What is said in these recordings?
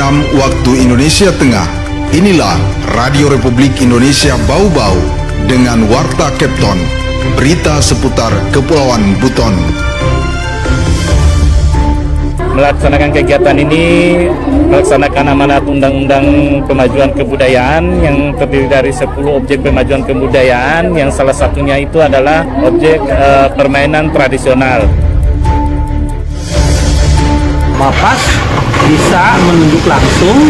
6 waktu Indonesia Tengah. Inilah Radio Republik Indonesia Bau-Bau dengan Warta Kepton, berita seputar Kepulauan Buton. Melaksanakan kegiatan ini melaksanakan amanat Undang-Undang Pemajuan Kebudayaan yang terdiri dari 10 objek pemajuan kebudayaan, yang salah satunya itu adalah objek permainan tradisional. Bapak bisa menunjuk langsung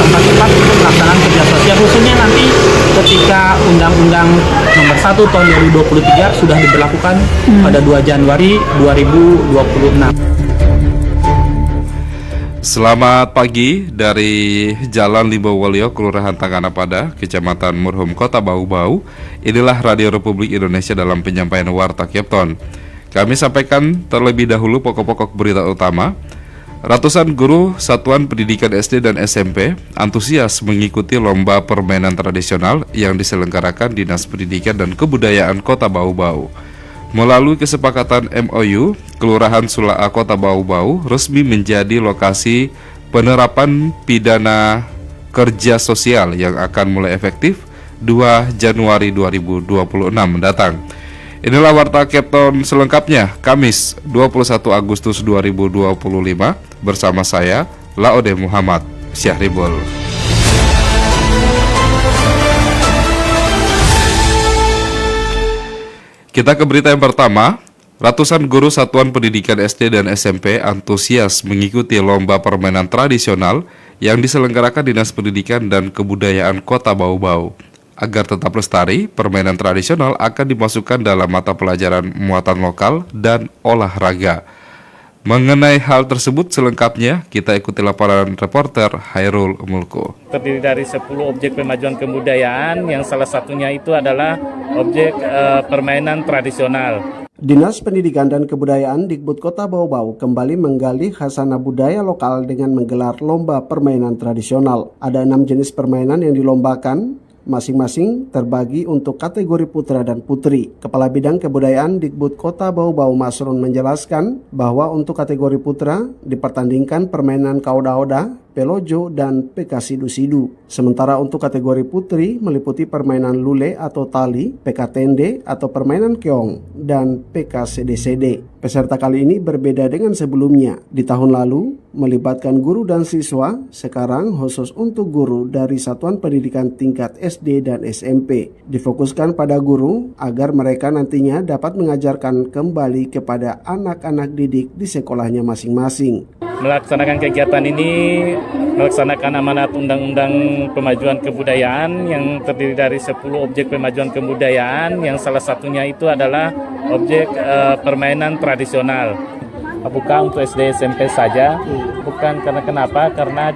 tempat-tempat untuk pelaksanaan kerja sosial, khususnya nanti ketika Undang-Undang Nomor 1 Tahun 2023 sudah diberlakukan pada 2 Januari 2026. Selamat pagi dari Jalan Limbowolio, Kelurahan Tanganapada, Kecamatan Murhum, Kota Bau-Bau. Inilah Radio Republik Indonesia dalam penyampaian Warta Kepton. Kami sampaikan terlebih dahulu pokok-pokok berita utama. Ratusan guru satuan pendidikan SD dan SMP antusias mengikuti lomba permainan tradisional yang diselenggarakan Dinas Pendidikan dan Kebudayaan Kota Bau-Bau. Melalui kesepakatan MOU, Kelurahan Sulaa Kota Bau-Bau resmi menjadi lokasi penerapan pidana kerja sosial yang akan mulai efektif 2 Januari 2026 mendatang. Inilah Warta Kepton selengkapnya, Kamis 21 Agustus 2025, bersama saya, Laode Muhammad Syahribul. Kita ke berita yang pertama. Ratusan guru satuan pendidikan SD dan SMP antusias mengikuti lomba permainan tradisional yang diselenggarakan Dinas Pendidikan dan Kebudayaan Kota Bau-Bau. Agar tetap lestari, permainan tradisional akan dimasukkan dalam mata pelajaran muatan lokal dan olahraga. Mengenai hal tersebut selengkapnya, kita ikuti laporan reporter Hairul Mulko. Terdiri dari 10 objek pemajuan kebudayaan, yang salah satunya itu adalah objek permainan tradisional. Dinas Pendidikan dan Kebudayaan Dikbud Kota Bau-Bau kembali menggali khasanah budaya lokal dengan menggelar lomba permainan tradisional. Ada 6 jenis permainan yang dilombakan, masing-masing terbagi untuk kategori putra dan putri. Kepala Bidang Kebudayaan Dikbud Kota Bau-Bau Masrun menjelaskan bahwa untuk kategori putra dipertandingkan permainan kauda-oda, pelojo, dan pekasidu-sidu. Sementara untuk kategori putri meliputi permainan lule atau tali, pekatende atau permainan keong, dan pekasede-sede. Peserta kali ini berbeda dengan sebelumnya. Di tahun lalu melibatkan guru dan siswa, sekarang khusus untuk guru dari satuan pendidikan tingkat SD dan SMP. Difokuskan pada guru agar mereka nantinya dapat mengajarkan kembali kepada anak-anak didik di sekolahnya masing-masing. Melaksanakan kegiatan ini melaksanakan amanat Undang-Undang Pemajuan Kebudayaan yang terdiri dari 10 objek pemajuan kebudayaan, yang salah satunya itu adalah objek permainan tradisional. Bukan untuk SD SMP saja, bukan karena kenapa? Karena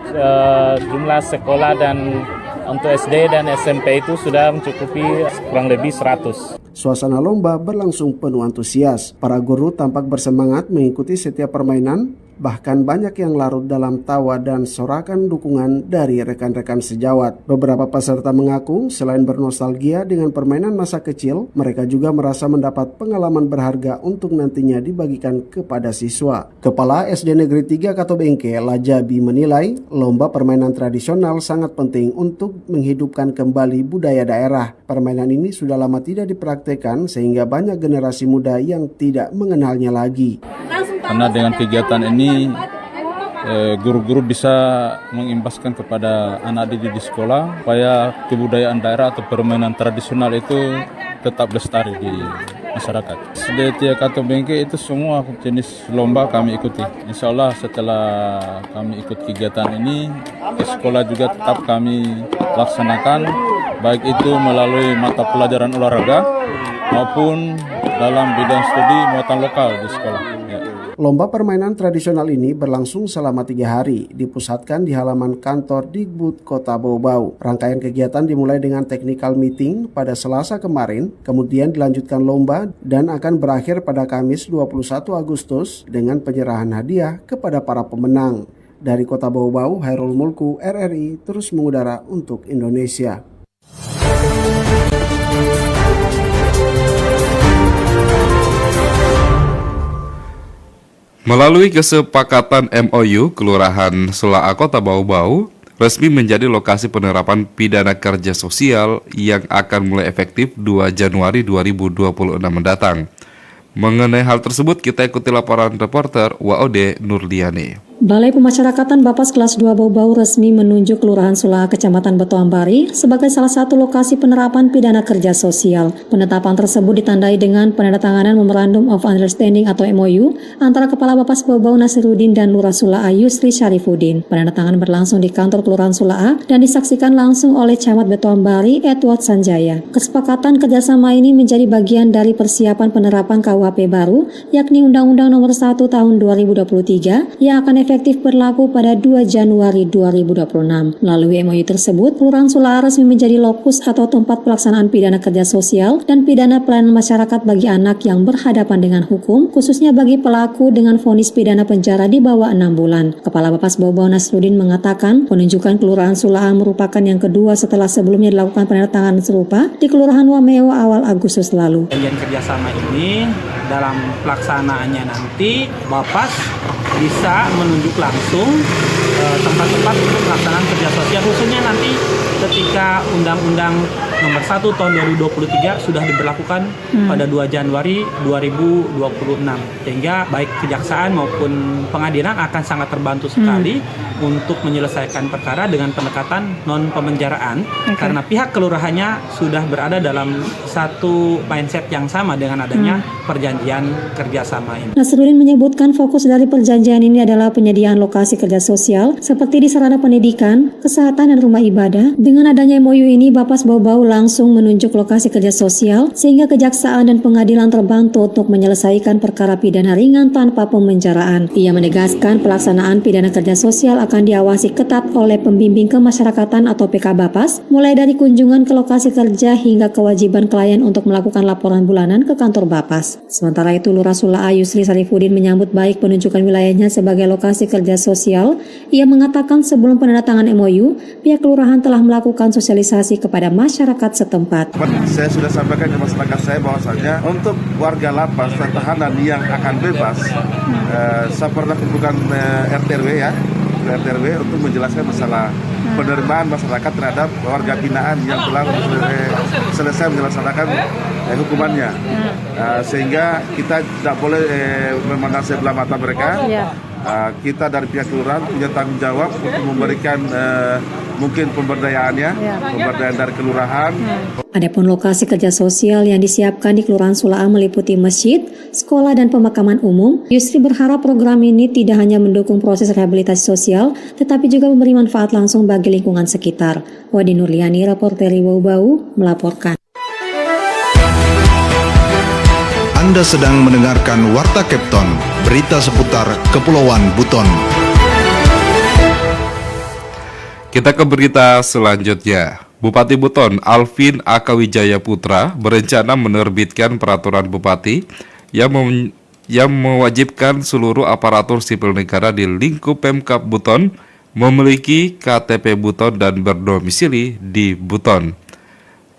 jumlah sekolah dan untuk SD dan SMP itu sudah mencukupi kurang lebih 100. Suasana lomba berlangsung penuh antusias. Para guru tampak bersemangat mengikuti setiap permainan, bahkan banyak yang larut dalam tawa dan sorakan dukungan dari rekan-rekan sejawat. Beberapa peserta mengaku selain bernostalgia dengan permainan masa kecil, mereka juga merasa mendapat pengalaman berharga untuk nantinya dibagikan kepada siswa. Kepala SD Negeri 3 Katobengke, Lajabi, menilai lomba permainan tradisional sangat penting untuk menghidupkan kembali budaya daerah. Permainan ini sudah lama tidak dipraktekkan sehingga banyak generasi muda yang tidak mengenalnya lagi. Karena dengan kegiatan ini guru-guru bisa mengimbaskan kepada anak didik di sekolah supaya kebudayaan daerah atau permainan tradisional itu tetap lestari di masyarakat. SD Katobengke itu semua jenis lomba kami ikuti. Insya Allah setelah kami ikut kegiatan ini, ke sekolah juga tetap kami laksanakan, baik itu melalui mata pelajaran olahraga maupun dalam bidang studi muatan lokal di sekolah. Ya. Lomba permainan tradisional ini berlangsung selama 3 hari, dipusatkan di halaman kantor Dikbud Kota Bau-Bau. Rangkaian kegiatan dimulai dengan technical meeting pada Selasa kemarin, kemudian dilanjutkan lomba dan akan berakhir pada Kamis 21 Agustus dengan penyerahan hadiah kepada para pemenang. Dari Kota Bau-Bau, Hairul Mulku, RRI, terus mengudara untuk Indonesia. Melalui kesepakatan MOU, Kelurahan Sulaa Kota Bau-Bau resmi menjadi lokasi penerapan pidana kerja sosial yang akan mulai efektif 2 Januari 2026 mendatang. Mengenai hal tersebut, kita ikuti laporan reporter WOD Nurliani. Balai Pemasyarakatan Bapas Kelas 2 Bau-Bau resmi menunjuk Kelurahan Sulaa Kecamatan Betoambari sebagai salah satu lokasi penerapan pidana kerja sosial. Penetapan tersebut ditandai dengan penandatanganan Memorandum of Understanding atau MOU antara Kepala Bapas Bau-Bau Nasiruddin dan Lurah Sulaa Yusri Syarifuddin. Penandatanganan berlangsung di kantor Kelurahan Sulaa dan disaksikan langsung oleh Camat Betoambari Edward Sanjaya. Kesepakatan kerjasama ini menjadi bagian dari persiapan penerapan KUHP baru, yakni Undang-Undang Nomor 1 Tahun 2023 yang akan efektif berlaku pada 2 Januari 2026. Melalui MOU tersebut, Kelurahan Sulaa resmi menjadi lokus atau tempat pelaksanaan pidana kerja sosial dan pidana pelayanan masyarakat bagi anak yang berhadapan dengan hukum, khususnya bagi pelaku dengan vonis pidana penjara di bawah 6 bulan. Kepala Bapas Bau-Bau Nasiruddin mengatakan, penunjukan Kelurahan Sulaa merupakan yang kedua setelah sebelumnya dilakukan penandatanganan serupa di Kelurahan Wameo awal Agustus lalu. Perjanjian kerjasama ini dalam pelaksanaannya nanti Bapas bisa menunjuk langsung tempat-tempat untuk pelaksanaan kerja sosial, khususnya nanti ketika Undang-Undang Nomor 1 Tahun 2023 sudah diberlakukan pada 2 Januari 2026, sehingga baik kejaksaan maupun pengadilan akan sangat terbantu sekali untuk menyelesaikan perkara dengan pendekatan non pemenjaraan, karena pihak kelurahannya sudah berada dalam satu mindset yang sama dengan adanya perjanjian kerjasama ini. Nasiruddin menyebutkan fokus dari perjanjian ini adalah penyediaan lokasi kerja sosial seperti di sarana pendidikan, kesehatan, dan rumah ibadah. Dengan adanya MOU ini, Bapas Bau-Bau langsung menunjuk lokasi kerja sosial sehingga kejaksaan dan pengadilan terbantu untuk menyelesaikan perkara pidana ringan tanpa pemenjaraan. Ia menegaskan pelaksanaan pidana kerja sosial akan diawasi ketat oleh pembimbing kemasyarakatan atau PK Bapas, mulai dari kunjungan ke lokasi kerja hingga kewajiban klien untuk melakukan laporan bulanan ke kantor Bapas. Sementara itu, Lurah Sulaa Yusri Syarifuddin menyambut baik penunjukan wilayahnya sebagai lokasi kerja sosial. Ia mengatakan sebelum penandatangan MOU, pihak kelurahan telah melakukan sosialisasi kepada masyarakat setempat. Saya sudah sampaikan ke masyarakat saya bahwasanya untuk warga lapas dan tahanan yang akan bebas, saya pernah kumpulkan RTRW untuk menjelaskan masalah penerimaan masyarakat terhadap warga binaan yang telah selesai menyelesaikan hukumannya, sehingga kita tidak boleh memandang sebelah mata mereka. Kita dari pihak kelurahan punya tanggung jawab untuk memberikan mungkin pemberdayaan dari kelurahan. Adapun lokasi kerja sosial yang disiapkan di Kelurahan Sulaa meliputi masjid, sekolah, dan pemakaman umum. Yusri berharap program ini tidak hanya mendukung proses rehabilitasi sosial, tetapi juga memberi manfaat langsung bagi lingkungan sekitar. Wadi Nurliani, reporter Bau-Bau, melaporkan. Anda sedang mendengarkan Warta Kepton, berita seputar Kepulauan Buton. Kita ke berita selanjutnya. Bupati Buton Alvin Akawijaya Putra berencana menerbitkan peraturan bupati yang mewajibkan seluruh aparatur sipil negara di lingkup Pemkab Buton memiliki KTP Buton dan berdomisili di Buton.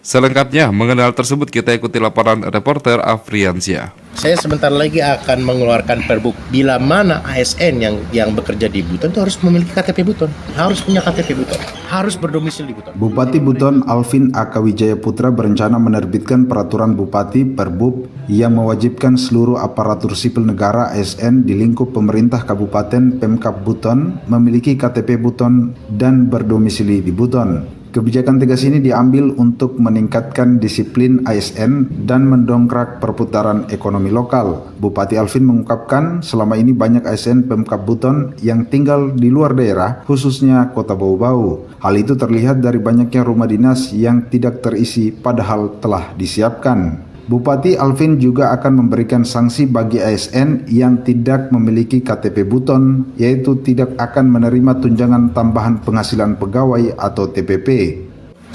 Selengkapnya mengenal tersebut kita ikuti laporan reporter Afriansyah. Saya sebentar lagi akan mengeluarkan perbuk bila mana ASN yang bekerja di Buton itu harus memiliki KTP Buton, harus punya KTP Buton, harus berdomisili di Buton. Bupati Buton Alvin Akawijaya Putra berencana menerbitkan peraturan Bupati Perbub yang mewajibkan seluruh aparatur sipil negara ASN di lingkup pemerintah Kabupaten Pemkab Buton memiliki KTP Buton dan berdomisili di Buton. Kebijakan tegas ini diambil untuk meningkatkan disiplin ASN dan mendongkrak perputaran ekonomi lokal. Bupati Alvin mengungkapkan selama ini banyak ASN Pemkab Buton yang tinggal di luar daerah, khususnya Kota Bau-Bau. Hal itu terlihat dari banyaknya rumah dinas yang tidak terisi padahal telah disiapkan. Bupati Alvin juga akan memberikan sanksi bagi ASN yang tidak memiliki KTP Buton, yaitu tidak akan menerima tunjangan tambahan penghasilan pegawai atau TPP.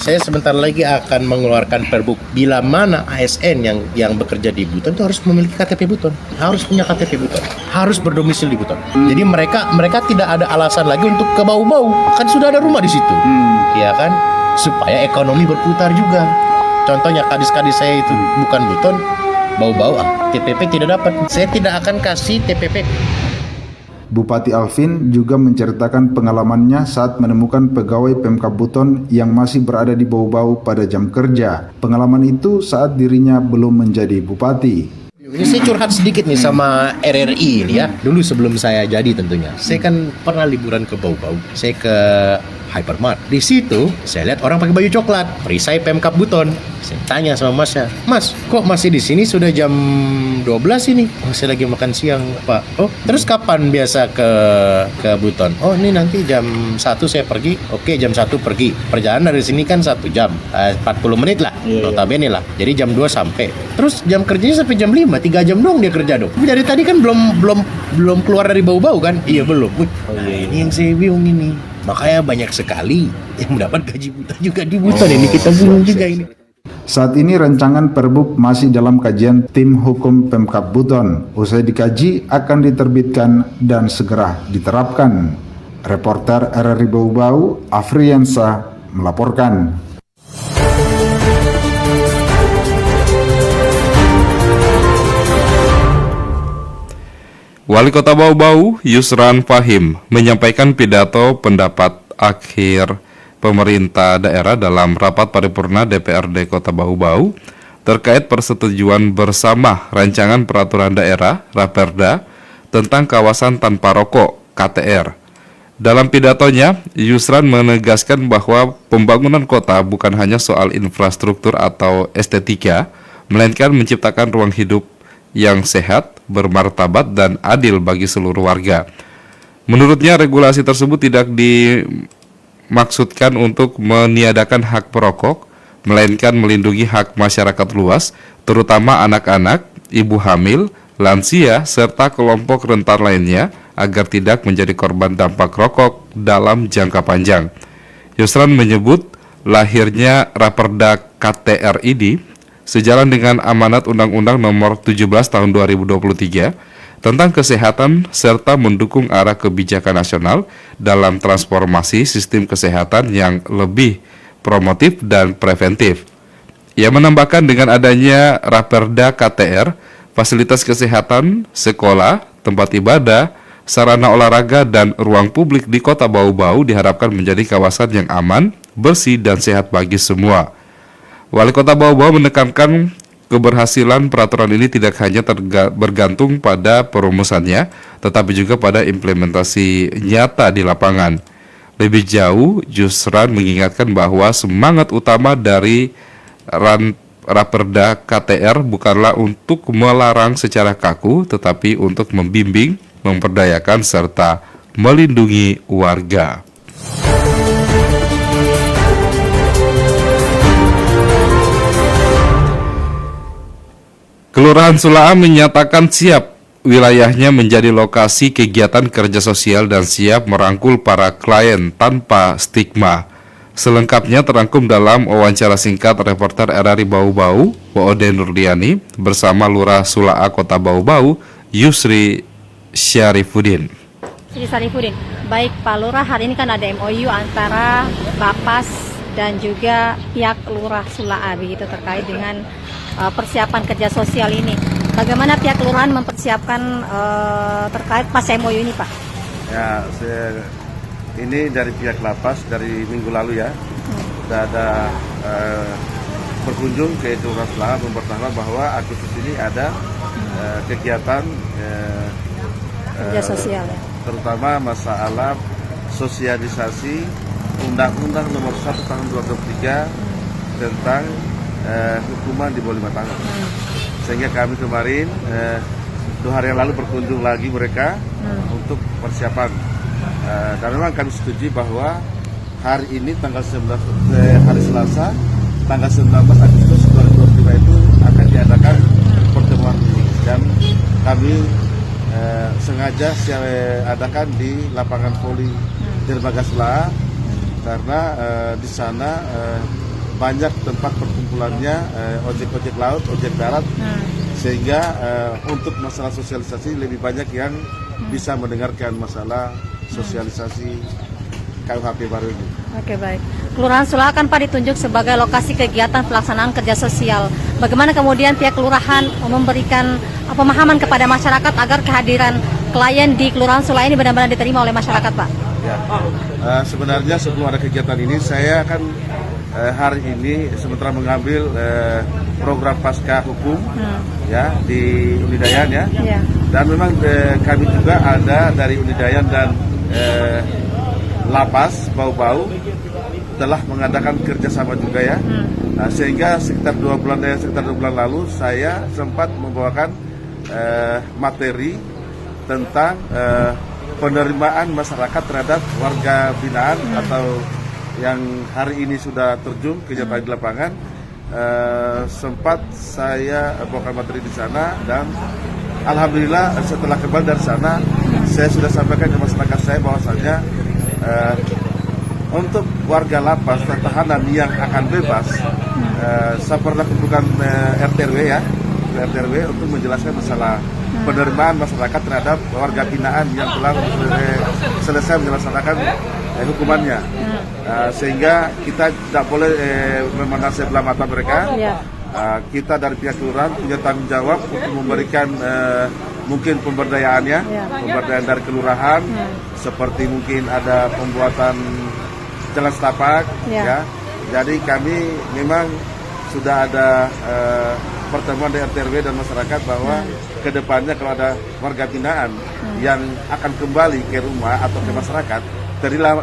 Saya sebentar lagi akan mengeluarkan perbuk bila mana ASN yang bekerja di Buton itu harus memiliki KTP Buton, harus punya KTP Buton, harus berdomisili di Buton. Jadi mereka tidak ada alasan lagi untuk ke Bau-Bau, kan sudah ada rumah di situ, ya kan? Supaya ekonomi berputar juga. Contohnya kadis-kadis saya itu bukan Buton, Bau-Bau, TPP tidak dapat. Saya tidak akan kasih TPP Bupati Alvin juga menceritakan pengalamannya saat menemukan pegawai Pemkab Buton yang masih berada di Bau-Bau pada jam kerja. Pengalaman itu saat dirinya belum menjadi bupati. Ini saya curhat sedikit nih sama RRI ini ya. Dulu sebelum saya jadi tentunya. Saya kan pernah liburan ke Bau-Bau. Saya ke Hypermart. Di situ saya lihat orang pakai baju coklat, perisai Pemkab Buton. Saya tanya sama masnya, "Mas, kok masih di sini sudah jam 12 ini?" "Oh, saya lagi makan siang, Pak." "Oh, terus kapan biasa ke Buton?" "Oh, ini nanti jam 1 saya pergi." "Oke, jam 1 pergi. Perjalanan dari sini kan 1 jam, 40 menit lah. Notabene lah. Jadi jam 2 sampai. Terus jam kerjanya sampai jam 5, 3 jam dong dia kerja dong." Tapi dari tadi kan belum keluar dari Bau-Bau kan? "Iya, belum." Ini yang saya bingung ini. Makanya banyak sekali yang mendapat gaji buta juga di Buton. Ini kita bingung juga ini. Saat ini rancangan Perbuk masih dalam kajian tim hukum Pemkab Buton. Usai dikaji akan diterbitkan dan segera diterapkan. Reporter RRI Bau-Bau, Afriansa melaporkan. Wali Kota Bau-Bau, Yusran Fahim, menyampaikan pidato pendapat akhir pemerintah daerah dalam rapat paripurna DPRD Kota Bau-Bau terkait persetujuan bersama rancangan peraturan daerah Raperda tentang kawasan tanpa rokok KTR. Dalam pidatonya, Yusran menegaskan bahwa pembangunan kota bukan hanya soal infrastruktur atau estetika, melainkan menciptakan ruang hidup yang sehat, bermartabat, dan adil bagi seluruh warga. Menurutnya, regulasi tersebut tidak dimaksudkan untuk meniadakan hak perokok, melainkan melindungi hak masyarakat luas, terutama anak-anak, ibu hamil, lansia, serta kelompok rentan lainnya, agar tidak menjadi korban dampak rokok dalam jangka panjang. Yusran menyebut lahirnya Raperda KTR ini sejalan dengan amanat Undang-Undang Nomor 17 Tahun 2023 tentang kesehatan serta mendukung arah kebijakan nasional dalam transformasi sistem kesehatan yang lebih promotif dan preventif. Ia menambahkan dengan adanya Raperda KTR, fasilitas kesehatan, sekolah, tempat ibadah, sarana olahraga, dan ruang publik di Kota Bau-Bau diharapkan menjadi kawasan yang aman, bersih, dan sehat bagi semua. Wali Kota Bau-Bau menekankan keberhasilan peraturan ini tidak hanya bergantung pada perumusannya, tetapi juga pada implementasi nyata di lapangan. Lebih jauh, Yusran mengingatkan bahwa semangat utama dari Raperda KTR bukanlah untuk melarang secara kaku, tetapi untuk membimbing, memperdayakan, serta melindungi warga. Kelurahan Sula'a menyatakan siap wilayahnya menjadi lokasi kegiatan kerja sosial dan siap merangkul para klien tanpa stigma. Selengkapnya terangkum dalam wawancara singkat reporter RRI Bau-Bau, Woode Nurdiani, bersama Lurah Sula'a Kota Bau-Bau, Yusri Syarifuddin. Baik Pak Lurah, hari ini kan ada MOU antara Bapas dan juga pihak Lurah Sula'a begitu terkait dengan persiapan kerja sosial ini. Bagaimana pihak kelurahan mempersiapkan terkait pas MOU ini, Pak? Ya, ini dari pihak Lapas dari minggu lalu ya, sudah ada berkunjung ke Kelurahan Sula'a memberitahukan bahwa Agustus ini ada kegiatan kerja sosial, ya? Terutama masalah sosialisasi Undang-Undang Nomor 1 Tahun 2023 tentang hukuman di bawah 5 tahun. Sehingga kami kemarin 2 hari yang lalu berkunjung lagi mereka untuk persiapan. Dan memang kami setuju bahwa hari ini tanggal 19 hari Selasa tanggal 19 Agustus 2025 itu akan diadakan pertemuan ini, dan kami sengaja adakan di lapangan voli Dermaga Sula'a karena di sana banyak tempat perkumpulannya ojek-ojek laut, ojek darat, sehingga untuk masalah sosialisasi lebih banyak yang bisa mendengarkan masalah sosialisasi KUHP baru ini. Oke, baik. Kelurahan Sula'a kan Pak ditunjuk sebagai lokasi kegiatan pelaksanaan kerja sosial. Bagaimana kemudian pihak kelurahan memberikan pemahaman kepada masyarakat agar kehadiran klien di Kelurahan Sula ini benar-benar diterima oleh masyarakat, Pak? Ya, sebenarnya sebelum ada kegiatan ini saya kan hari ini sementara mengambil program pasca hukum ya di Unidayan ya. Dan memang kami juga ada dari Unidayan dan Lapas Bau-Bau telah mengadakan kerjasama juga ya. Nah, sehingga sekitar 2 bulan lalu saya sempat membawakan materi tentang penerimaan masyarakat terhadap warga binaan atau yang hari ini sudah terjun ke di lapangan. Sempat saya bawakan materi di sana dan alhamdulillah setelah kembali dari sana saya sudah sampaikan ke masyarakat saya bahwasanya untuk warga lapas dan tahanan yang akan bebas, saya pernah kumpulkan RTRW ya, RTRW untuk menjelaskan masalah penerimaan masyarakat terhadap warga binaan yang telah selesai menyelesaikan hukumannya, sehingga kita tidak boleh memandang sebelah mata mereka. Kita dari pihak kelurahan punya tanggung jawab untuk memberikan mungkin pemberdayaannya, pemberdayaan dari kelurahan, seperti mungkin ada pembuatan jalan setapak, ya. Jadi kami memang sudah ada pertemuan dari RTRW dan masyarakat bahwa kedepannya kalau ada warga binaan yang akan kembali ke rumah atau ke masyarakat,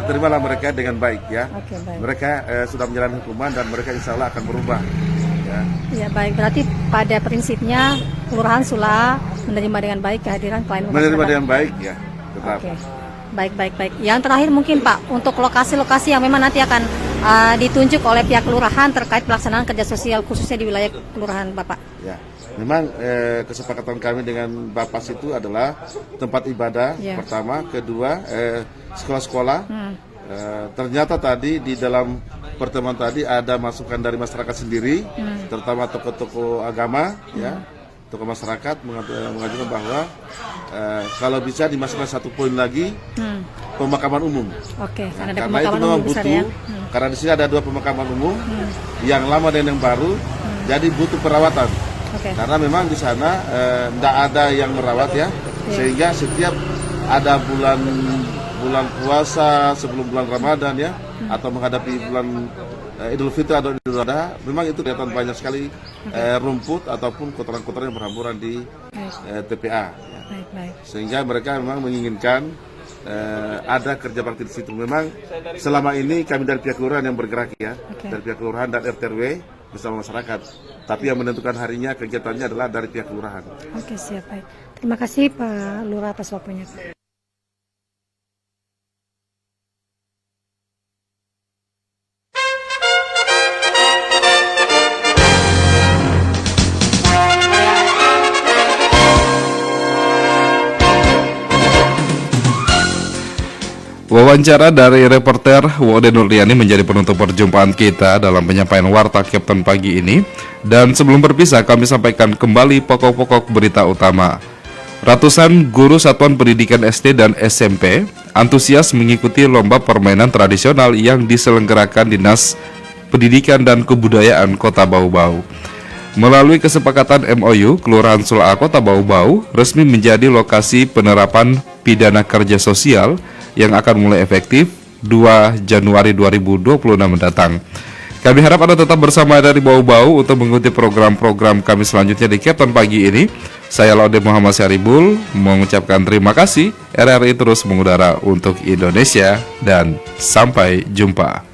terimalah mereka dengan baik ya. Baik. Mereka sudah menjalani hukuman dan mereka insya Allah akan berubah. Ya, baik. Berarti pada prinsipnya Kelurahan Sula menerima dengan baik kehadiran klien masyarakat. Menerima dengan baik ya, tetap. Baik. Yang terakhir mungkin Pak, untuk lokasi-lokasi yang memang nanti akan ditunjuk oleh pihak kelurahan terkait pelaksanaan kerja sosial khususnya di wilayah kelurahan Bapak. Ya, memang kesepakatan kami dengan Bapas itu adalah tempat ibadah pertama, kedua sekolah-sekolah. Ternyata tadi di dalam pertemuan tadi ada masukan dari masyarakat sendiri, terutama tokoh-tokoh agama, ya, tokoh masyarakat mengajukan bahwa kalau bisa dimasukkan 1 poin lagi pemakaman umum. Karena itu memang butuh, karena di sini ada 2 pemakaman umum, yang lama dan yang baru, jadi butuh perawatan. Karena memang di sana tidak ada yang merawat ya, sehingga setiap ada bulan puasa sebelum bulan Ramadan ya, atau menghadapi bulan Idul Fitri atau Idul Adha, memang itu kelihatan banyak sekali rumput ataupun kotoran-kotoran yang berhamburan di TPA. Ya. Sehingga mereka memang menginginkan ada kerja bakti di situ. Memang selama ini kami dari pihak kelurahan yang bergerak ya, dari pihak kelurahan dan RTRW bersama masyarakat. Tapi yang menentukan harinya kegiatannya adalah dari pihak kelurahan. Siap, baik. Terima kasih Pak Lurah atas waktunya. Wawancara dari reporter Wode Nurdiani menjadi penutup perjumpaan kita dalam penyampaian Warta Kapten pagi ini. Dan sebelum berpisah, kami sampaikan kembali pokok-pokok berita utama. Ratusan guru satuan pendidikan SD dan SMP antusias mengikuti lomba permainan tradisional yang diselenggarakan Dinas Pendidikan dan Kebudayaan Kota Bau-Bau. Melalui kesepakatan MOU, Kelurahan Sula Kota Bau-Bau resmi menjadi lokasi penerapan pidana kerja sosial yang akan mulai efektif 2 Januari 2026 mendatang. Kami harap Anda tetap bersama dari Bau-Bau untuk mengikuti program-program kami selanjutnya di Kapten pagi ini. Saya Laude Muhammad Syaribul mengucapkan terima kasih. RRI terus mengudara untuk Indonesia dan sampai jumpa.